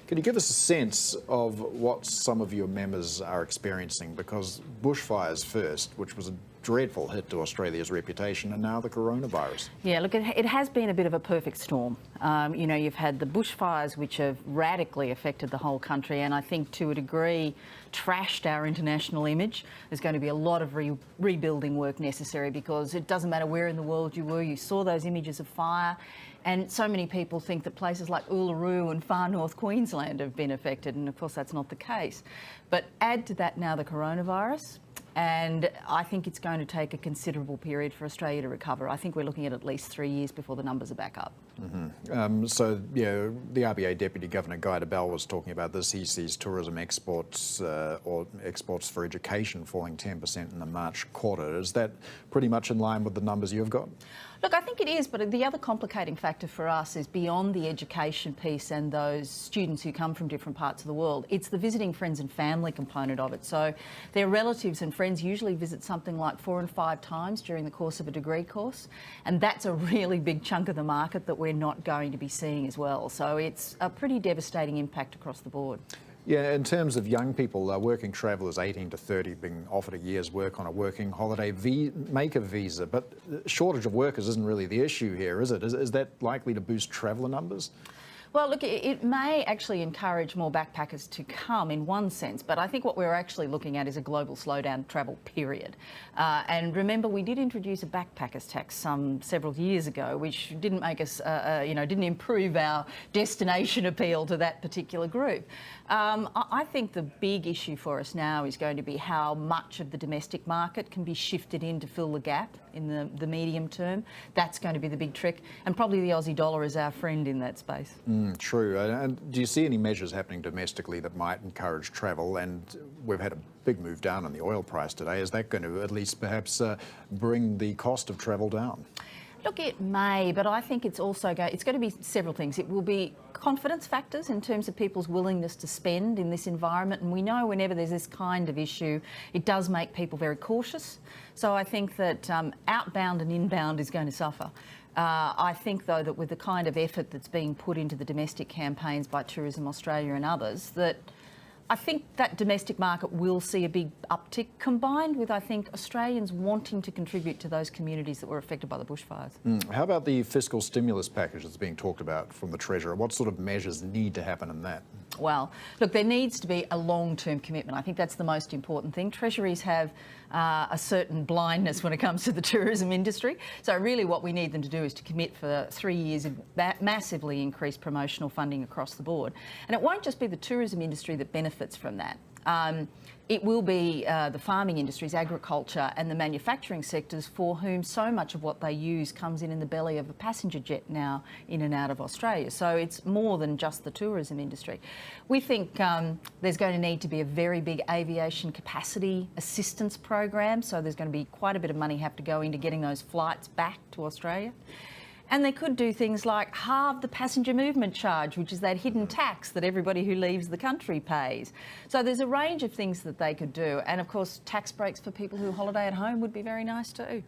Can you give us a sense of what some of your members are experiencing? Because bushfires first, which was a dreadful hit to Australia's reputation, and now the coronavirus. Yeah, look, it has been a bit of a perfect storm. You know, you've had the bushfires, which have radically affected the whole country, and I think to a degree trashed our international image. There's going to be a lot of rebuilding work necessary, because it doesn't matter where in the world you were, you saw those images of fire. And so many people think that places like Uluru and far north Queensland have been affected, and of course that's not the case. But add to that now the coronavirus, and I think it's going to take a considerable period for Australia to recover. I think we're looking at least 3 years before the numbers are back up. So, yeah, the RBA Deputy Governor Guy Debelle was talking about this. He sees tourism exports or exports for education falling 10% in the March quarter. Is that pretty much in line with the numbers you've got? Look, I think it is, but the other complicating factor for us is beyond the education piece and those students who come from different parts of the world. It's the visiting friends and family component of it. So their relatives and friends usually visit something like 4 and 5 times during the course of a degree course, and that's a really big chunk of the market that we're not going to be seeing as well. So it's a pretty devastating impact across the board. Yeah, in terms of young people, working travellers 18 to 30 being offered a year's work on a working holiday maker visa, but shortage of workers isn't really the issue here, is it? Is that likely to boost traveller numbers? Well, look, it may actually encourage more backpackers to come in one sense, but I think what we're actually looking at is a global slowdown travel period. And remember, we did introduce a backpackers tax several years ago, which didn't make us, didn't improve our destination appeal to that particular group. I think the big issue for us now is going to be how much of the domestic market can be shifted in to fill the gap in the medium term. That's going to be the big trick, and probably the Aussie dollar is our friend in that space. True. And do you see any measures happening domestically that might encourage travel? And we've had a big move down on the oil price today. Is that going to at least perhaps bring the cost of travel down? Look, it may, but I think it's also it's going to be several things. It will be confidence factors in terms of people's willingness to spend in this environment. And we know whenever there's this kind of issue, it does make people very cautious. So I think that outbound and inbound is going to suffer. I think, though, that with the kind of effort that's being put into the domestic campaigns by Tourism Australia and others, that I think that domestic market will see a big uptick, combined with, I think, Australians wanting to contribute to those communities that were affected by the bushfires. How about the fiscal stimulus package that's being talked about from the Treasurer? What sort of measures need to happen in that? Well, look, there needs to be a long-term commitment. I think that's the most important thing. Treasuries have a certain blindness when it comes to the tourism industry. So really what we need them to do is to commit for 3 years of massively increased promotional funding across the board. And it won't just be the tourism industry that benefits from that. It will be the farming industries, agriculture and the manufacturing sectors, for whom so much of what they use comes in the belly of a passenger jet now in and out of Australia. So it's more than just the tourism industry. We think there's going to need to be a very big aviation capacity assistance program. So there's going to be quite a bit of money have to go into getting those flights back to Australia. And they could do things like halve the passenger movement charge, which is that hidden tax that everybody who leaves the country pays. So there's a range of things that they could do. And of course, tax breaks for people who holiday at home would be very nice too.